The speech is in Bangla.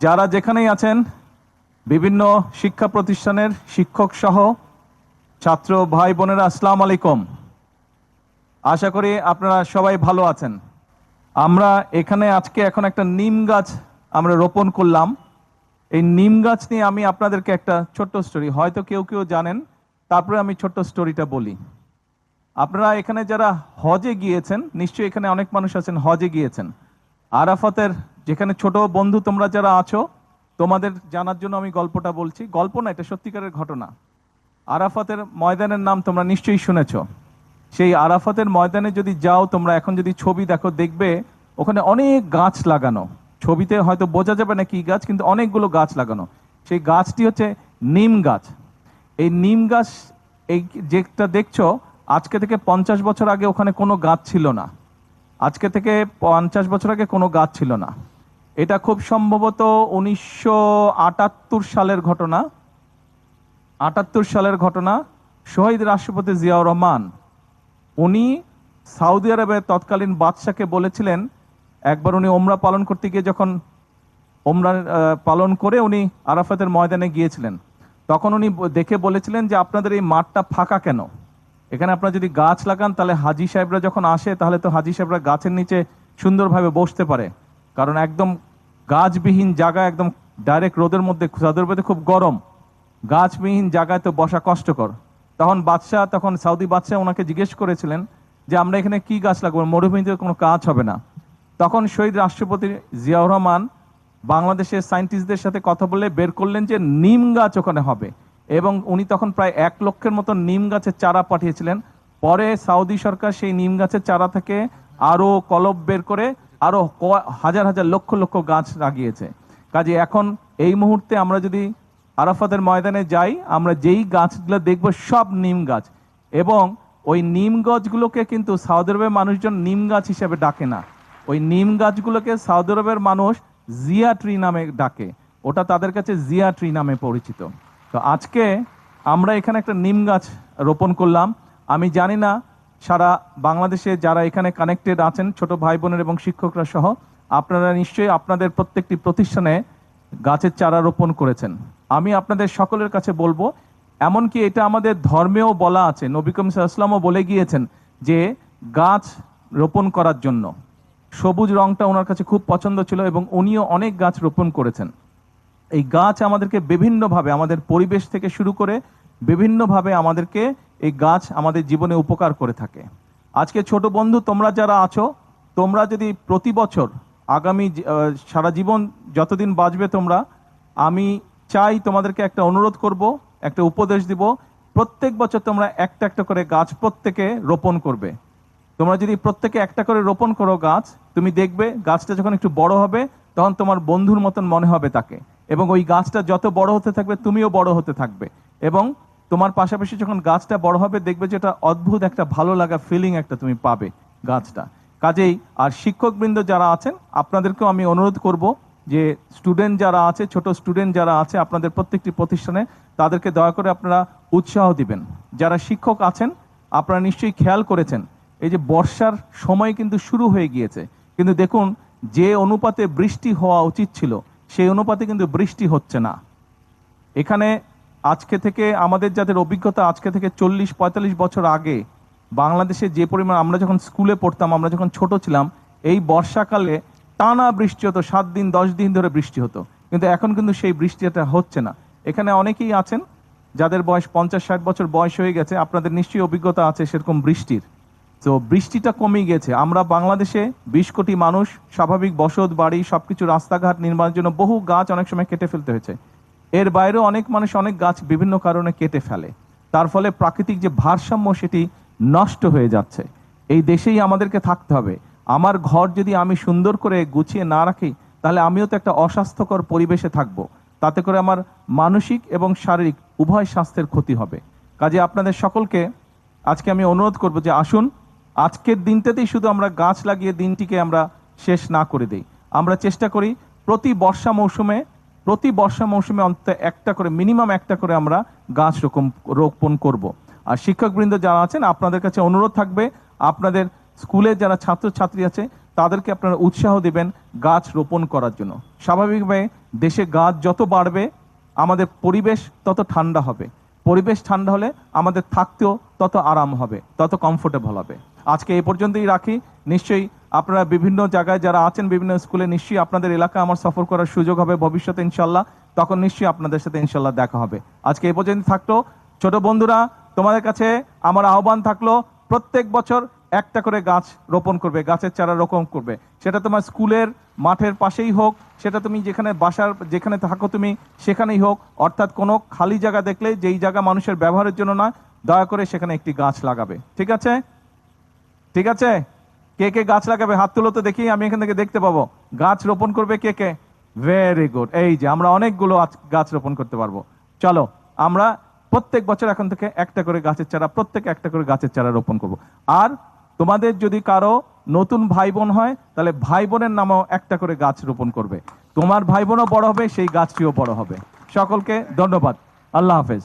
যারা যেখানেই আছেন, বিভিন্ন শিক্ষা প্রতিষ্ঠানের শিক্ষক সহ ছাত্র ভাই বোনেরা, আসসালামু আলাইকুম। আশা করি আপনারা সবাই ভালো আছেন। আমরা এখানে আজকে এখন একটা নিম গাছ আমরা রোপণ করলাম। এই নিম গাছ নিয়ে আমি আপনাদেরকে একটা ছোট্ট স্টোরি, হয়তো কেউ কেউ জানেন, তারপরে আমি ছোট্ট স্টোরিটা বলি। আপনারা এখানে যারা হজে গিয়েছেন, নিশ্চয়ই এখানে অনেক মানুষ আছেন হজে গিয়েছেন। আরাফাতের যেখানে ছোট বন্ধু তোমরা যারা আছো, তোমাদের জানার জন্য আমি গল্পটা বলছি। গল্প না, এটা সত্যিকারের ঘটনা। আরাফাতের ময়দানের নাম তোমরা নিশ্চয়ই শুনেছ। সেই আরাফাতের ময়দানে যদি যাও তোমরা, এখন যদি ছবি দেখো, দেখবে ওখানে অনেক গাছ লাগানো। ছবিতে হয়তো বোঝা যাবে না কি গাছ, কিন্তু অনেকগুলো গাছ লাগানো। সেই গাছটি হচ্ছে নিম গাছ। এই নিম গাছ, এই যেটা দেখছো, আজকে থেকে 50 বছর আগে ওখানে কোনো গাছ ছিল না। আজকে থেকে 50 বছর আগে কোনো গাছ ছিল না। এটা খুব সম্ভবত 1978 সালের ঘটনা। 78 সালের ঘটনা। শহীদ রাষ্ট্রপতি জিয়াউর রহমান, উনি সৌদি আরবের তৎকালীন বাদশাকে বলেছিলেন, একবার উনি ওমরা পালন করতে গিয়ে যখন ওমরা পালন করে উনি আরাফাতের ময়দানে গিয়েছিলেন, তখন উনি দেখে বলেছিলেন যে আপনাদের এই মাঠটা ফাঁকা কেন? এখানে আপনারা যদি গাছ লাগান তাহলে হাজি সাহেবরা যখন আসে, তাহলে তো হাজি সাহেবরা গাছের নিচে সুন্দরভাবে বসতে পারে। কারণ একদম গাছবিহীন জায়গা, একদম ডাইরেক্ট রোদের মধ্যে, সৌদি আরবে খুব গরম, গাছবিহীন জায়গায় তো বসা কষ্টকর। তখন সৌদি বাদশাহ ওনাকে জিজ্ঞেস করেছিলেন যে আমরা এখানে কি গাছ লাগাবো, মরুভূমিতে কোনো কাজ হবে না। তখন শহীদ রাষ্ট্রপতি জিয়াউর রহমান বাংলাদেশের সায়েন্টিস্টদের সাথে কথা বলে বের করলেন যে নিম গাছ ওখানে হবে। এবং উনি তখন প্রায় 1 লক্ষের মতো নিম গাছের চারা পাঠিয়েছিলেন। পরে সৌদি সরকার সেই নিম গাছের চারা থেকে আরো কলব বের করে আরো হাজার হাজার লক্ষ লক্ষ গাছ লাগিয়েছে। কাজে এখন এই মুহূর্তে আমরা যদি আরাফাতের ময়দানে যাই, আমরা যেই গাছগুলো দেখব সব নিম গাছ। এবং ওই নিম গাছগুলোকে কিন্তু সৌদি আরবের মানুষজন নিম গাছ হিসেবে ডাকে না। ওই নিম গাছগুলোকে সৌদি আরবের মানুষ জিয়া ট্রি নামে ডাকে। ওটা তাদের কাছে জিয়া ট্রি নামে পরিচিত। তো আজকে আমরা এখানে একটা নিম গাছ রোপণ করলাম। আমি জানি না সারা বাংলাদেশে যারা এখানে কানেক্টেড আছেন, ছোট ভাই বোনের এবং শিক্ষকরা সহ, আপনারা নিশ্চয়ই আপনাদের প্রত্যেকটি প্রতিষ্ঠানে গাছের চারা রোপণ করেছেন। আমি আপনাদের সকলের কাছে বলবো, এমনকি এটা আমাদের ধর্মেও বলা আছে, নবী করিম সাল্লাল্লাহু আলাইহি ওয়াসাল্লামও বলে গিয়েছেন যে গাছ রোপণ করার জন্য। সবুজ রংটা ওনার কাছে খুব পছন্দ ছিল এবং উনিও অনেক গাছ রোপণ করেছেন। এই গাছ আমাদেরকে বিভিন্নভাবে, আমাদের পরিবেশ থেকে শুরু করে বিভিন্নভাবে আমাদেরকে এই গাছ আমাদের জীবনে উপকার করে থাকে। আজকে ছোট বন্ধু তোমরা যারা আছো, তোমরা যদি প্রতি বছর আগামী সারা জীবন যতদিন বাঁচবে তোমরা, আমি চাই তোমাদেরকে একটা অনুরোধ করব, একটা উপদেশ দিব, প্রত্যেক বছর তোমরা একটা একটা করে গাছ প্রত্যেকে রোপণ করবে। তোমরা যদি প্রত্যেকে একটা করে রোপণ করো গাছ, তুমি দেখবে গাছটা যখন একটু বড় হবে তখন তোমার বন্ধুর মতন মনে হবে তাকে। এবং ওই গাছটা যত বড় হতে থাকবে তুমিও বড় হতে থাকবে। এবং তোমার পাশাপাশি যখন গাছটা বড় হবে দেখবে যে এটা অদ্ভুত একটা ভালো লাগা ফিলিং একটা তুমি পাবে গাছটা। কাজেই আর শিক্ষকবৃন্দ যারা আছেন, আপনাদেরকেও আমি অনুরোধ করব যে স্টুডেন্ট যারা আছে, ছোট স্টুডেন্ট যারা আছে আপনাদের প্রত্যেকটি প্রতিষ্ঠানে, তাদেরকে দয়া করে আপনারা উৎসাহ দিবেন। যারা শিক্ষক আছেন, আপনারা নিশ্চয়ই খেয়াল করেছেন এই যে বর্ষার সময় কিন্তু শুরু হয়ে গিয়েছে, কিন্তু দেখুন যে অনুপাতে বৃষ্টি হওয়া উচিত ছিল সেই অনুপাতে কিন্তু বৃষ্টি হচ্ছে না। এখানে আজকে থেকে আমাদের যাদের অভিজ্ঞতা, আজকে থেকে 40-45 বছর আগে বাংলাদেশে যে পরিমাণ, আমরা যখন স্কুলে পড়তাম, আমরা যখন ছোট ছিলাম, এই বর্ষাকালে টানা বৃষ্টি হতো, 7 দিন 10 দিন ধরে বৃষ্টি হতো। কিন্তু এখন কিন্তু সেই বৃষ্টিটা হচ্ছে না। এখানে অনেকেই আছেন যাদের বয়স 50-60 বছর বয়স হয়ে গেছে, আপনাদের নিশ্চয়ই অভিজ্ঞতা আছে সেরকম বৃষ্টির। তো বৃষ্টিটা কমে গেছে। আমরা বাংলাদেশে 20 কোটি মানুষ, স্বাভাবিক বসত বাড়ি সবকিছু, রাস্তাঘাট নির্মাণের জন্য বহু গাছ অনেক সময় কেটে ফেলতে হয়েছে। এর বাইরেও অনেক মানুষ অনেক গাছ বিভিন্ন কারণে কেটে ফেলে। তার ফলে প্রাকৃতিক যে ভারসাম্য সেটি নষ্ট হয়ে যাচ্ছে। এই দেশেই আমাদেরকে থাকতে হবে। আমার ঘর যদি আমি সুন্দর করে গুছিয়ে না রাখি, তাহলে আমিও তো একটা অস্বাস্থ্যকর পরিবেশে থাকবো। তাতে করে আমার মানসিক এবং শারীরিক উভয় স্বাস্থ্যের ক্ষতি হবে। কাজে আপনাদের সকলকে আজকে আমি অনুরোধ করব যে আসুন, আজকের দিনটাতেই শুধু আমরা গাছ লাগিয়ে দিনটিকে আমরা শেষ না করে দেই। আমরা চেষ্টা করি প্রতি বর্ষা মৌসুমে অন্তত একটা করে, মিনিমাম একটা করে আমরা গাছ রোপণ করব। আর শিক্ষকবৃন্দ যারা আছেন, আপনাদের কাছে অনুরোধ থাকবে, আপনাদের স্কুলে যারা ছাত্রছাত্রী আছে তাদেরকে আপনারা উৎসাহ দিবেন গাছ রোপণ করার জন্য। স্বাভাবিকভাবে দেশে গাছ যত বাড়বে আমাদের পরিবেশ তত ঠান্ডা হবে, পরিবেশ ঠান্ডা হলে আমাদের থাকতেও তত আরাম হবে, তত কমফোর্টেবল হবে। আজকে এই পর্যন্তই রাখি। নিশ্চয়ই আপনারা বিভিন্ন জায়গায় যারা আছেন, বিভিন্ন স্কুলে নিশ্চয়ই আপনাদের এলাকায় আমার সফর করার সুযোগ হবে ভবিষ্যতে ইনশাল্লাহ, তখন নিশ্চয়ই আপনাদের সাথে ইনশাল্লাহ দেখা হবে। আজকে এই পর্যন্ত থাকলো। ছোট বন্ধুরা, তোমাদের কাছে আমার আহ্বান থাকলো, প্রত্যেক বছর একটা করে গাছ রোপণ করবে, গাছের চারা রোপণ করবে। সেটা তোমার স্কুলের মাঠের পাশেই হোক, সেটা তুমি যেখানে বাসার যেখানে থাকো তুমি সেখানেই হোক, অর্থাৎ কোনো খালি জায়গা দেখলে, যেই জায়গা মানুষের ব্যবহারের জন্য নয়, দয়া করে সেখানে একটি গাছ লাগাবে। ঠিক আছে? ঠিক আছে? কে কে গাছ লাগাবে হাত তুলো তো দেখি, আমি এখান থেকে দেখতে পাবো। গাছ রোপণ করবে কে কে? Very good. এই যে আমরা অনেকগুলো গাছ রোপণ করতে পারবো। চলো আমরা প্রত্যেক বছর এখন থেকে একটা করে গাছের চারা, প্রত্যেকে একটা করে গাছের চারা রোপণ করব। আর তোমাদের যদি কারো নতুন ভাই বোন হয়, তাহলে ভাই বোনের নামেও একটা করে গাছ রোপণ করবে। তোমার ভাই বোনও বড় হবে, সেই গাছটিও বড় হবে। সকলকে ধন্যবাদ। আল্লাহ হাফেজ।